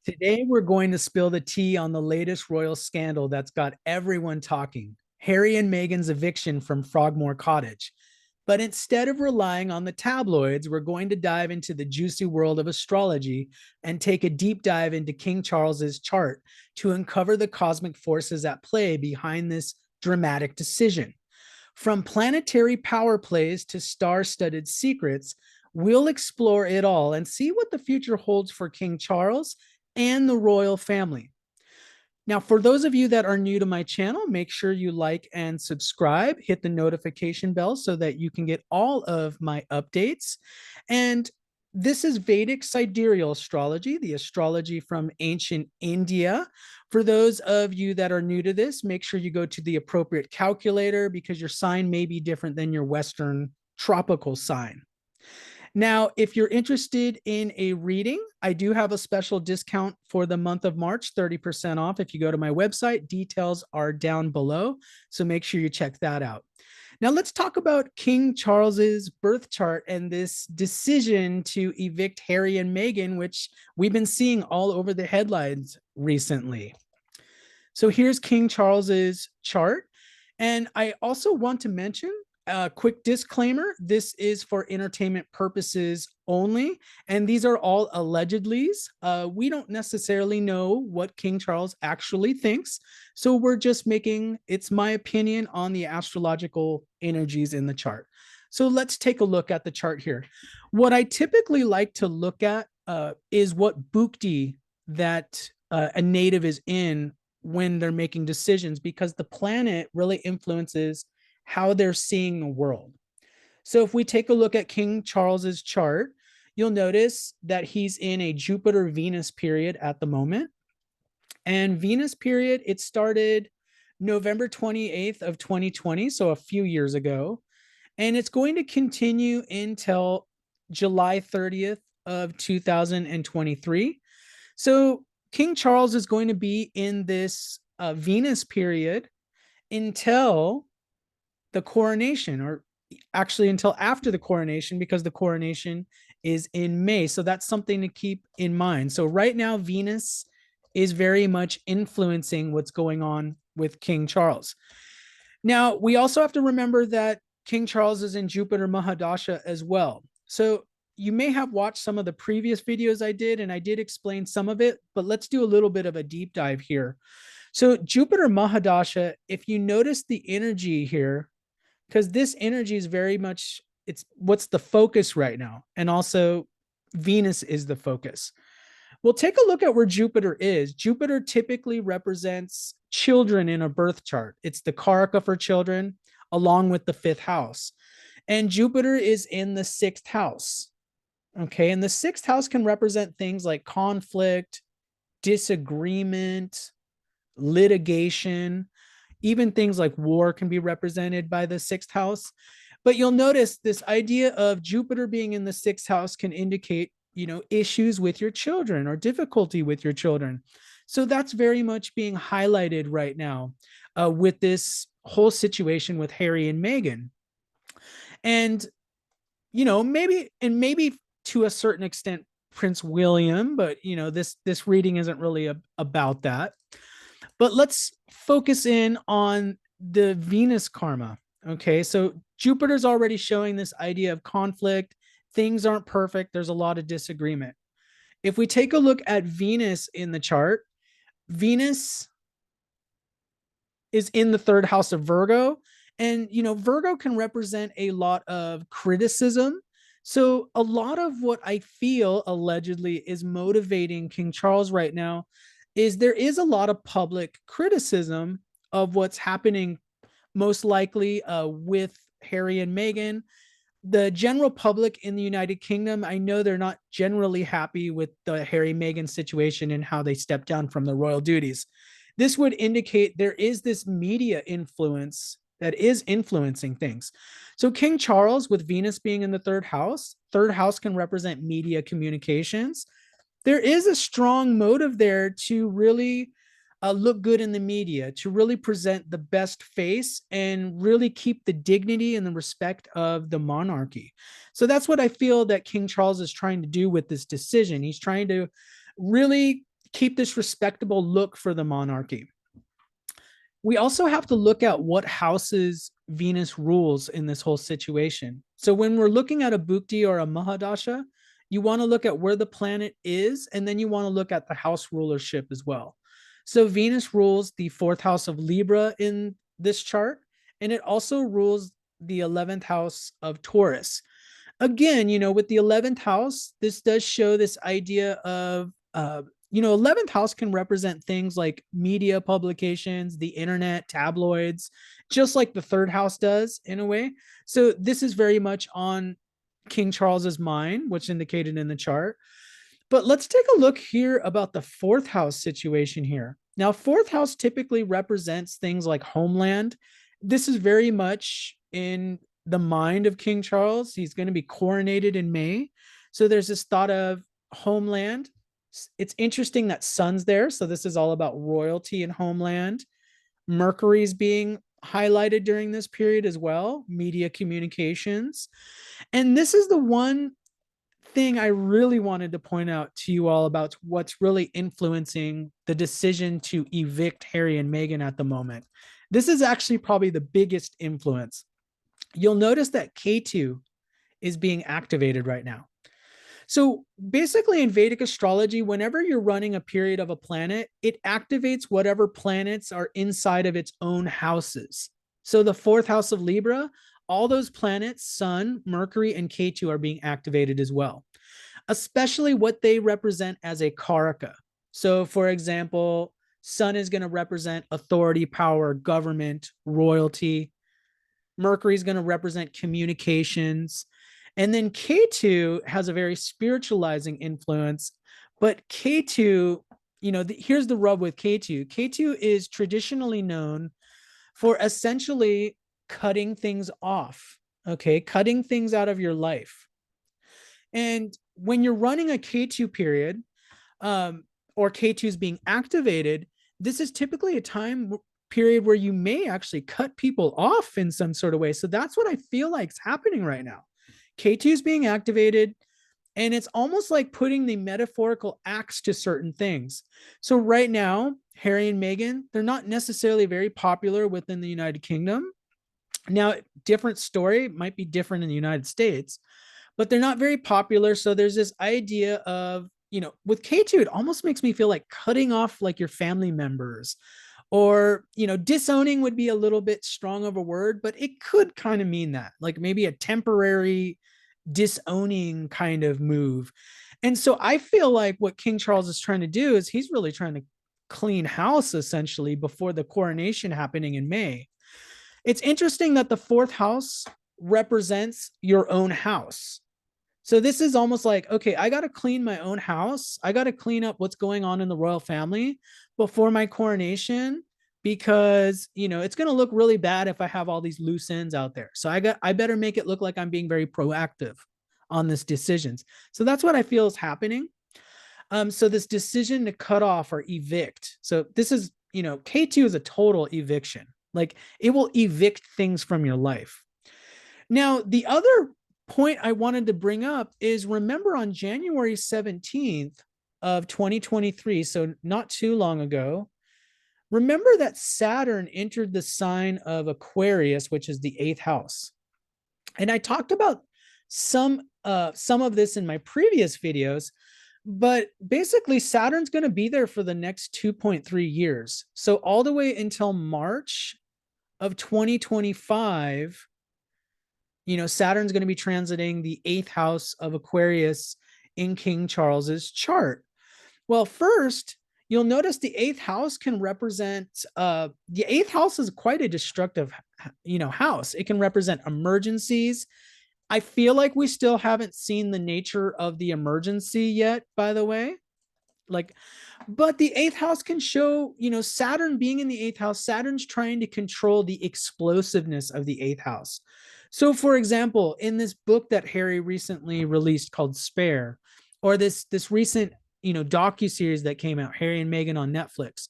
Today, we're going to spill the tea on the latest royal scandal that's got everyone talking: Harry and Meghan's eviction from Frogmore Cottage. But instead of relying on the tabloids, we're going to dive into the juicy world of astrology and take a deep dive into King Charles's chart to uncover the cosmic forces at play behind this dramatic decision. From planetary power plays to star studded secrets, we'll explore it all and see what the future holds for King Charles and the royal family. Now, for those of you that are new to my channel, make sure you like and subscribe, hit the notification bell so that you can get all of my updates. And this is Vedic sidereal astrology, the astrology from ancient India. For those of you that are new to this, make sure you go to the appropriate calculator because your sign may be different than your Western tropical sign. Now, if you're interested in a reading, I do have a special discount for the month of March, 30% off. If you go to my website, details are down below. So make sure you check that out. Now, let's talk about King Charles's birth chart and this decision to evict Harry and Meghan, which we've been seeing all over the headlines recently. So here's King Charles's chart. And I also want to mention a quick disclaimer: this is for entertainment purposes only, and these are all allegedlys. We don't necessarily know what King Charles actually thinks, so we're just making it's my opinion on the astrological energies in the chart. So let's take a look at the chart here. What I typically like to look at is what bhukti that a native is in when they're making decisions, because the planet really influences how they're seeing the world. So if we take a look at King Charles's chart, you'll notice that he's in a Jupiter-Venus period at the moment. And Venus period, it started November 28th of 2020, so a few years ago. And it's going to continue until July 30th of 2023. So King Charles is going to be in this Venus period until the coronation, or actually until after the coronation, because the coronation is in May. So that's something to keep in mind. So right now, Venus is very much influencing what's going on with King Charles. Now, we also have to remember that King Charles is in Jupiter Mahadasha as well. So you may have watched some of the previous videos I did, and I did explain some of it, but let's do a little bit of a deep dive here. So Jupiter Mahadasha, if you notice the energy here, because this energy is very much, it's what's the focus right now. And also Venus is the focus. We'll take a look at where Jupiter is. Jupiter typically represents children in a birth chart. It's the Karaka for children, along with the fifth house. And Jupiter is in the sixth house. Okay. And the sixth house can represent things like conflict, disagreement, litigation. Even things like war can be represented by the sixth house. But you'll notice this idea of Jupiter being in the sixth house can indicate, issues with your children or difficulty with your children. So that's very much being highlighted right now with this whole situation with Harry and Meghan. And, maybe to a certain extent, Prince William, but, this reading isn't really about that. But let's focus in on the Venus karma. Okay, so Jupiter's already showing this idea of conflict. Things aren't perfect. There's a lot of disagreement. If we take a look at Venus in the chart, Venus is in the third house of Virgo. And, Virgo can represent a lot of criticism. So a lot of what I feel allegedly is motivating King Charles right now is there is a lot of public criticism of what's happening, most likely with Harry and Meghan. The general public in the United Kingdom, I know they're not generally happy with the Harry Meghan situation and how they stepped down from the royal duties. This would indicate there is this media influence that is influencing things. So King Charles, with Venus being in the third house can represent media communications. There is a strong motive there to really look good in the media, to really present the best face and really keep the dignity and the respect of the monarchy. So that's what I feel that King Charles is trying to do with this decision. He's trying to really keep this respectable look for the monarchy. We also have to look at what houses Venus rules in this whole situation. So when we're looking at a Bhukti or a Mahadasha, you want to look at where the planet is, and then you want to look at the house rulership as well. So Venus rules the fourth house of Libra in this chart, and it also rules the 11th house of Taurus. Again, with the 11th house, this does show this idea of 11th house can represent things like media publications, the internet, tabloids, just like the third house does in a way. So this is very much on King Charles's mind, which indicated in the chart. But let's take a look here about the fourth house situation here. Now, fourth house typically represents things like homeland. This is very much in the mind of King Charles. He's going to be coronated in May. So there's this thought of homeland. It's interesting that Sun's there. So this is all about royalty and homeland. Mercury's being highlighted during this period as well, media communications. And this is the one thing I really wanted to point out to you all about what's really influencing the decision to evict Harry and Meghan at the moment. This is actually probably the biggest influence. You'll notice that K2 is being activated right now. So basically in Vedic astrology, whenever you're running a period of a planet, it activates whatever planets are inside of its own houses. So the fourth house of Libra, all those planets, Sun, Mercury, and K2 are being activated as well, especially what they represent as a Karaka. So for example, Sun is going to represent authority, power, government, royalty. Mercury is going to represent communications. And then K2 has a very spiritualizing influence, but K2, here's the rub with K2. K2 is traditionally known for essentially cutting things off, okay? Cutting things out of your life. And when you're running a K2 period, or K2 is being activated, this is typically a time period where you may actually cut people off in some sort of way. So that's what I feel like is happening right now. K2 is being activated, and it's almost like putting the metaphorical axe to certain things. So right now, Harry and Meghan, they're not necessarily very popular within the United Kingdom. Now, different story, might be different in the United States, but they're not very popular. So there's this idea of, with K2, it almost makes me feel like cutting off like your family members, or, disowning would be a little bit strong of a word, but it could kind of mean that, like maybe a temporary disowning kind of move. And so I feel like what King Charles is trying to do is he's really trying to clean house essentially before the coronation happening in May. It's interesting that the fourth house represents your own house. So this is almost like, okay, I got to clean my own house. I got to clean up what's going on in the royal family before my coronation, because, it's going to look really bad if I have all these loose ends out there. So I better make it look like I'm being very proactive on this decisions. So that's what I feel is happening. So this decision to cut off or evict. So this is, K2 is a total eviction. Like it will evict things from your life. Now, the other point I wanted to bring up is, remember on January 17th of 2023, so not too long ago, remember that Saturn entered the sign of Aquarius, which is the eighth house. And I talked about some of this in my previous videos, but basically Saturn's going to be there for the next 2.3 years. So all the way until March of 2025, Saturn's going to be transiting the eighth house of Aquarius in King Charles's chart. Well, first, you'll notice the eighth house can represent, the eighth house is quite a destructive, house. It can represent emergencies. I feel like we still haven't seen the nature of the emergency yet, by the way. But the eighth house can show, Saturn being in the eighth house, Saturn's trying to control the explosiveness of the eighth house. So for example, in this book that Harry recently released called Spare, or this recent, docuseries that came out, Harry and Meghan on Netflix,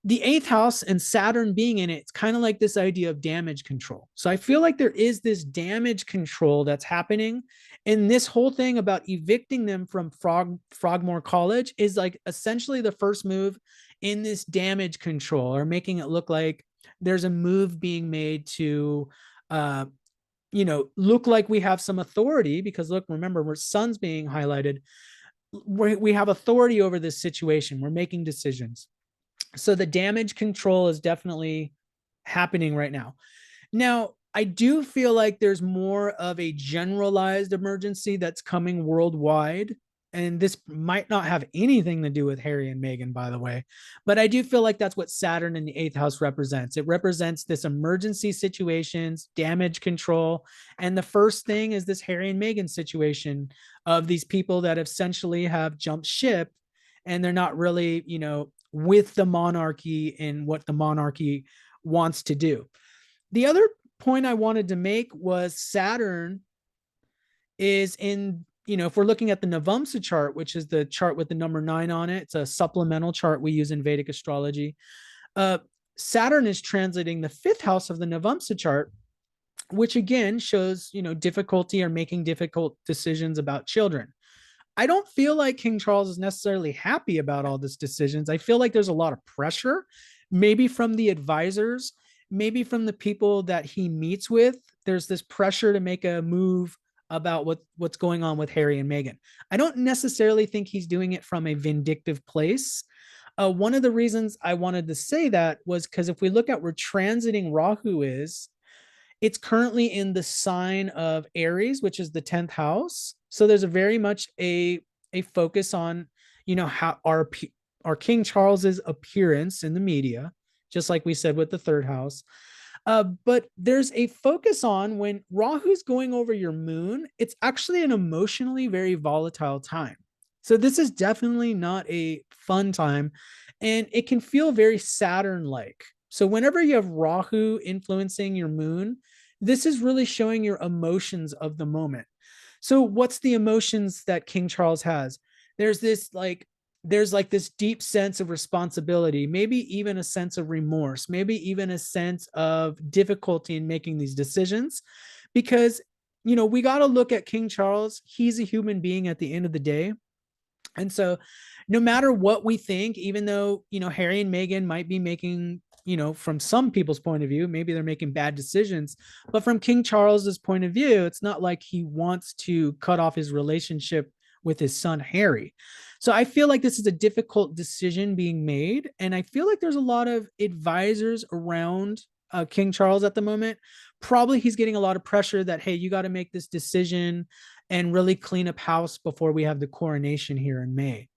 the eighth house and Saturn being in it, it's kind of like this idea of damage control. So I feel like there is this damage control that's happening. And this whole thing about evicting them from Frogmore College is like essentially the first move in this damage control, or making it look like there's a move being made to uh look like we have some authority, because look, remember, we're sun's being highlighted. We have authority over this situation. We're making decisions. So the damage control is definitely happening right now. Now, I do feel like there's more of a generalized emergency that's coming worldwide. And this might not have anything to do with Harry and Meghan, by the way. But I do feel like that's what Saturn in the eighth house represents. It represents this emergency situations, damage control. And the first thing is this Harry and Meghan situation of these people that essentially have jumped ship, and they're not really, with the monarchy and what the monarchy wants to do. The other point I wanted to make was Saturn is in, if we're looking at the Navamsa chart, which is the chart with the number 9 on it, it's a supplemental chart we use in Vedic astrology. Uh, Saturn is translating the 5th house of the Navamsa chart, which again shows, difficulty or making difficult decisions about children. I don't feel like King Charles is necessarily happy about all these decisions. I feel like there's a lot of pressure, maybe from the advisors, maybe from the people that he meets with. There's this pressure to make a move about what's going on with Harry and Meghan. I don't necessarily think he's doing it from a vindictive place. One of the reasons I wanted to say that was because if we look at where transiting Rahu is, it's currently in the sign of Aries, which is the 10th house. So there's a very much a focus on, how our King Charles's appearance in the media, just like we said with the 3rd house. But there's a focus on when Rahu's going over your moon, it's actually an emotionally very volatile time. So this is definitely not a fun time, and it can feel very Saturn-like. So whenever you have Rahu influencing your moon, this is really showing your emotions of the moment. So what's the emotions that King Charles has? There's this like there's like this deep sense of responsibility, maybe even a sense of remorse, maybe even a sense of difficulty in making these decisions, because we got to look at King Charles. He's a human being at the end of the day. And so no matter what we think, even though, Harry and Meghan might be making, from some people's point of view, maybe they're making bad decisions, but from King Charles's point of view, it's not like he wants to cut off his relationship with his son, Harry. So I feel like this is a difficult decision being made. And I feel like there's a lot of advisors around King Charles at the moment. Probably he's getting a lot of pressure that, hey, you got to make this decision and really clean up house before we have the coronation here in May.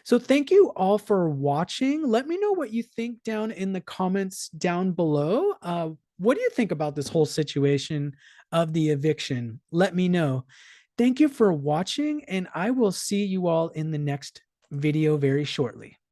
So thank you all for watching. Let me know what you think down in the comments down below. What do you think about this whole situation of the eviction? Let me know. Thank you for watching, and I will see you all in the next video very shortly.